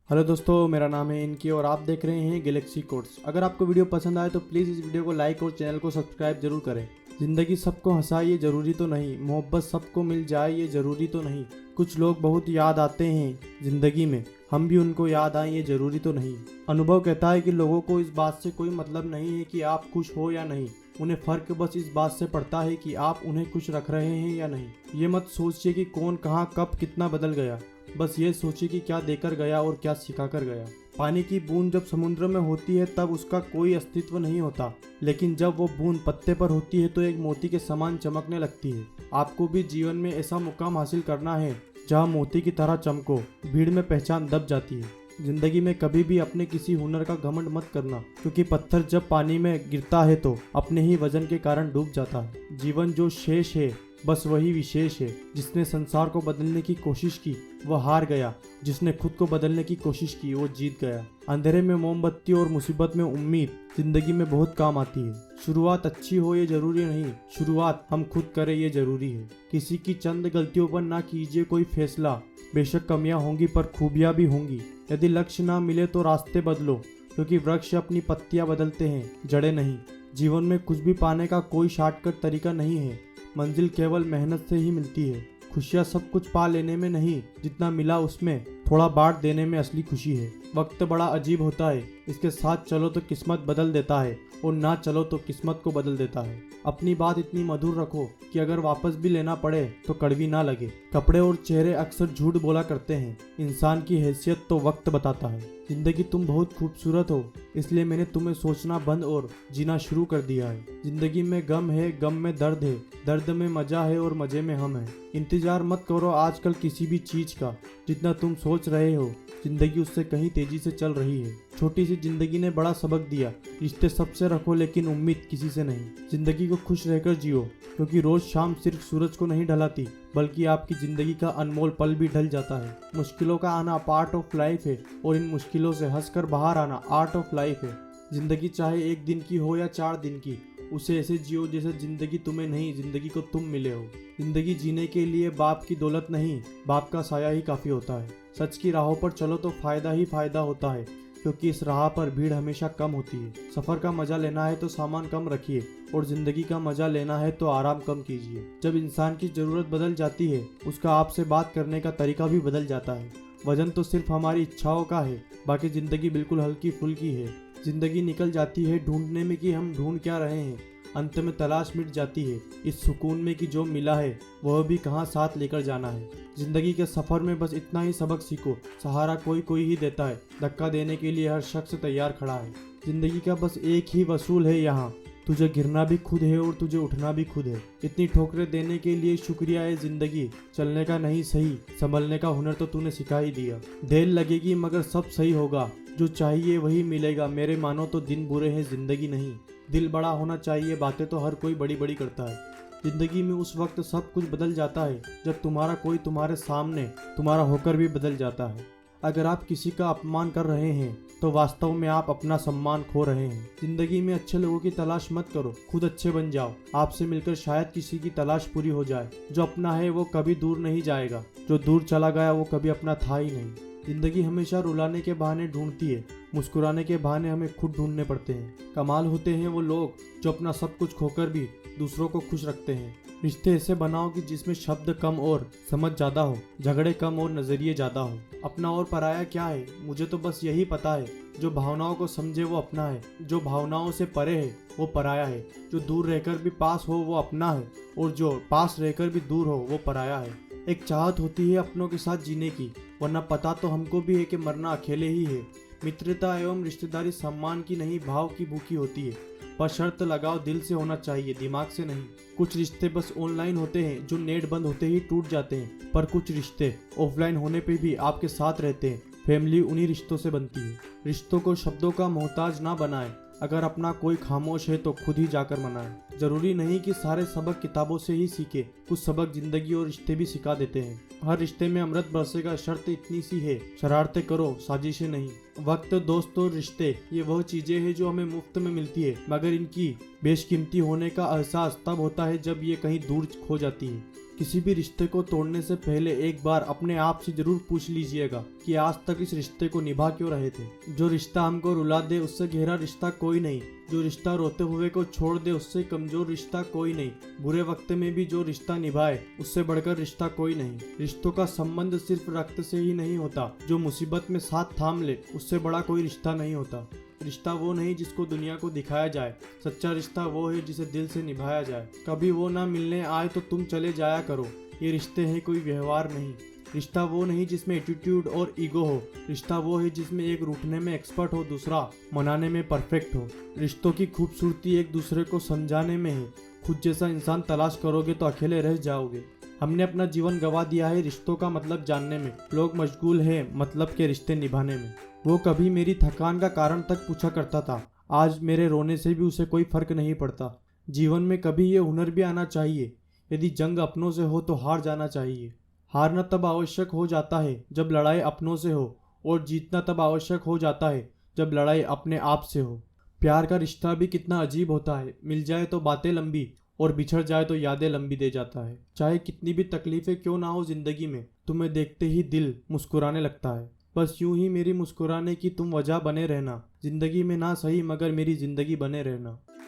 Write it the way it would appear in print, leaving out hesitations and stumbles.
Hello दोस्तों, मेरा नाम है इनकी और आप देख रहे हैं गैलेक्सी कोड्स। अगर आपको वीडियो पसंद आए तो प्लीज़ इस वीडियो को लाइक और चैनल को सब्सक्राइब जरूर करें। ज़िंदगी सबको हंसाए ये ज़रूरी तो नहीं, मोहब्बत सबको मिल जाए ये ज़रूरी तो नहीं। कुछ लोग बहुत याद आते हैं ज़िंदगी में, हम भी उनको याद आए ये ज़रूरी तो नहीं। अनुभव कहता है कि लोगों को इस बात से कोई मतलब नहीं है कि आप खुश हो या नहीं, उन्हें फ़र्क बस इस बात से पड़ता है कि आप उन्हें खुश रख रहे हैं या नहीं। ये मत सोचिए कि कौन कहाँ कब कितना बदल गया, बस ये सोचिए कि क्या देकर गया और क्या सिखा कर गया। पानी की बूंद जब समुद्र में होती है तब उसका कोई अस्तित्व नहीं होता, लेकिन जब वो बूंद पत्ते पर होती है तो एक मोती के समान चमकने लगती है। आपको भी जीवन में ऐसा मुकाम हासिल करना है जहाँ मोती की तरह चमको, भीड़ में पहचान दब जाती है। जिंदगी में कभी भी अपने किसी हुनर का घमंड मत करना, क्योंकि पत्थर जब पानी में गिरता है तो अपने ही वजन के कारण डूब जाता है। जीवन जो शेष है बस वही विशेष है। जिसने संसार को बदलने की कोशिश की वो हार गया, जिसने खुद को बदलने की कोशिश की वो जीत गया। अंधेरे में मोमबत्ती और मुसीबत में उम्मीद जिंदगी में बहुत काम आती है। शुरुआत अच्छी हो ये जरूरी नहीं, शुरुआत हम खुद करें ये जरूरी है। किसी की चंद गलतियों पर ना कीजिए कोई फैसला, बेशक कमियां होंगी पर खूबियां भी होंगी। यदि लक्ष्य ना मिले तो रास्ते बदलो, क्योंकि वृक्ष अपनी पत्तियां बदलते हैं, जड़ें नहीं। जीवन में कुछ भी पाने का कोई शॉर्टकट तरीका नहीं है, मंजिल केवल मेहनत से ही मिलती है। खुशियाँ सब कुछ पा लेने में नहीं, जितना मिला उसमें थोड़ा बांट देने में असली खुशी है। वक्त बड़ा अजीब होता है, इसके साथ चलो तो किस्मत बदल देता है और ना चलो तो किस्मत को बदल देता है। अपनी बात इतनी मधुर रखो कि अगर वापस भी लेना पड़े तो कड़वी ना लगे। कपड़े और चेहरे अक्सर झूठ बोला करते हैं, इंसान की हैसियत तो वक्त बताता है। जिंदगी तुम बहुत खूबसूरत हो, इसलिए मैंने तुम्हें सोचना बंद और जीना शुरू कर दिया है। जिंदगी में गम है, गम में दर्द है, दर्द में मजा है और मजे में हम हैं। इंतजार मत करो आजकल किसी भी चीज का, जितना तुम सोच रहे हो जिंदगी उससे कहीं तेजी से चल रही है। छोटी सी जिंदगी ने बड़ा सबक दिया, रिश्ते सबसे रखो लेकिन उम्मीद किसी से नहीं। जिंदगी को खुश रहकर जियो, क्योंकि रोज शाम सिर्फ सूरज को नहीं ढलाती बल्कि आपकी जिंदगी का अनमोल पल भी ढल जाता है। मुश्किलों का आना पार्ट ऑफ लाइफ है और इन मुश्किलों से हंसकर बाहर आना आर्ट ऑफ लाइफ है। जिंदगी चाहे एक दिन की हो या 4 दिन की, उसे ऐसे जियो जैसे जिंदगी तुम्हें नहीं, जिंदगी को तुम मिले हो। जिंदगी जीने के लिए बाप की दौलत नहीं, बाप का साया ही काफी होता है। सच की राहों पर चलो तो फायदा ही फायदा होता है, क्योंकि इस राह पर भीड़ हमेशा कम होती है। सफर का मजा लेना है तो सामान कम रखिए और जिंदगी का मजा लेना है तो आराम कम कीजिए। जब इंसान की जरूरत बदल जाती है उसका आपसे बात करने का तरीका भी बदल जाता है। वजन तो सिर्फ हमारी इच्छाओं का है, बाकी जिंदगी बिल्कुल हल्की फुल्की है। जिंदगी निकल जाती है ढूंढने में कि हम ढूंढ क्या रहे हैं, अंत में तलाश मिट जाती है इस सुकून में कि जो मिला है वह भी कहाँ साथ लेकर जाना है। जिंदगी के सफर में बस इतना ही सबक सीखो, सहारा कोई कोई ही देता है, धक्का देने के लिए हर शख्स तैयार खड़ा है। जिंदगी का बस एक ही वसूल है यहाँ, तुझे गिरना भी खुद है और तुझे उठना भी खुद है। इतनी ठोकरें देने के लिए शुक्रिया है जिंदगी, चलने का नहीं सही संभलने का हुनर तो तूने सिखा ही दिया। देर लगेगी मगर सब सही होगा, जो चाहिए वही मिलेगा, मेरे मानो तो दिन बुरे हैं जिंदगी नहीं। दिल बड़ा होना चाहिए, बातें तो हर कोई बड़ी बड़ी करता है। जिंदगी में उस वक्त सब कुछ बदल जाता है जब तुम्हारा कोई तुम्हारे सामने तुम्हारा होकर भी बदल जाता है। अगर आप किसी का अपमान कर रहे हैं तो वास्तव में आप अपना सम्मान खो रहे हैं। जिंदगी में अच्छे लोगों की तलाश मत करो, खुद अच्छे बन जाओ। आपसे मिलकर शायद किसी की तलाश पूरी हो जाए। जो अपना है वो कभी दूर नहीं जाएगा, जो दूर चला गया वो कभी अपना था ही नहीं। जिंदगी हमेशा रुलाने के बहाने ढूंढती है, मुस्कुराने के बहाने हमें खुद ढूंढने पड़ते हैं। कमाल होते हैं वो लोग जो अपना सब कुछ खोकर भी दूसरों को खुश रखते हैं। रिश्ते ऐसे बनाओ कि जिसमें शब्द कम और समझ ज्यादा हो, झगड़े कम और नजरिए ज्यादा हो। अपना और पराया क्या है, मुझे तो बस यही पता है, जो भावनाओं को समझे वो अपना है, जो भावनाओं से परे है वो पराया है। जो दूर रहकर भी पास हो वो अपना है और जो पास रहकर भी दूर हो वो पराया है। एक चाहत होती है अपनों के साथ जीने की, वरना पता तो हमको भी है कि मरना अकेले ही है। मित्रता एवं रिश्तेदारी सम्मान की नहीं भाव की भूखी होती है, पर शर्त लगाओ दिल से होना चाहिए, दिमाग से नहीं। कुछ रिश्ते बस ऑनलाइन होते हैं जो नेट बंद होते ही टूट जाते हैं, पर कुछ रिश्ते ऑफलाइन होने पे भी आपके साथ रहते हैं। फैमिली उन्हीं रिश्तों से बनती है। रिश्तों को शब्दों का मोहताज ना बनाए, अगर अपना कोई खामोश है तो खुद ही जाकर मनाए। जरूरी नहीं कि सारे सबक किताबों से ही सीखे, कुछ सबक जिंदगी और रिश्ते भी सिखा देते हैं। हर रिश्ते में अमृत बरसेगा, शर्त इतनी सी है, शरारतें करो साजिशें नहीं। वक्त, दोस्त और रिश्ते ये वह चीजें हैं जो हमें मुफ्त में मिलती है, मगर इनकी बेशकीमती होने का एहसास तब होता है जब ये कहीं दूर खो जाती है। किसी भी रिश्ते को तोड़ने से पहले एक बार अपने आप से जरूर पूछ लीजिएगा कि आज तक इस रिश्ते को निभा क्यों रहे थे। जो रिश्ता हमको रुला दे उससे गहरा रिश्ता कोई नहीं। जो रिश्ता रोते हुए को छोड़ दे उससे कमजोर रिश्ता कोई नहीं। बुरे वक्त में भी जो रिश्ता निभाए उससे बढ़कर रिश्ता कोई नहीं। रिश्तों का संबंध सिर्फ रक्त से ही नहीं होता। जो मुसीबत में साथ थाम ले उससे बड़ा कोई रिश्ता नहीं होता। रिश्ता वो नहीं जिसको दुनिया को दिखाया जाए, सच्चा रिश्ता वो है जिसे दिल से निभाया जाए। कभी वो ना मिलने आए तो तुम चले जाया करो, ये रिश्ते हैं कोई व्यवहार नहीं। रिश्ता वो नहीं जिसमें एटीट्यूड और ईगो हो। रिश्ता वो है जिसमें एक रूठने में एक्सपर्ट हो, दूसरा मनाने में परफेक्ट हो। रिश्तों की खूबसूरती एक दूसरे को समझाने में है। खुद जैसा इंसान तलाश करोगे तो अकेले रह जाओगे। हमने अपना जीवन गंवा दिया है रिश्तों का मतलब जानने में। लोग मशगूल हैं मतलब के रिश्ते निभाने में। वो कभी मेरी थकान का कारण तक पूछा करता था, आज मेरे रोने से भी उसे कोई फर्क नहीं पड़ता। जीवन में कभी ये हुनर भी आना चाहिए, यदि जंग अपनों से हो तो हार जाना चाहिए। हारना तब आवश्यक हो जाता है जब लड़ाई अपनों से हो, और जीतना तब आवश्यक हो जाता है जब लड़ाई अपने आप से हो। प्यार का रिश्ता भी कितना अजीब होता है, मिल जाए तो बातें लंबी और बिछड़ जाए तो यादें लंबी दे जाता है। चाहे कितनी भी तकलीफें क्यों ना हो जिंदगी में, तुम्हें देखते ही दिल मुस्कुराने लगता है। बस यूं ही मेरी मुस्कुराने की तुम वजह बने रहना। जिंदगी में ना सही मगर मेरी जिंदगी बने रहना।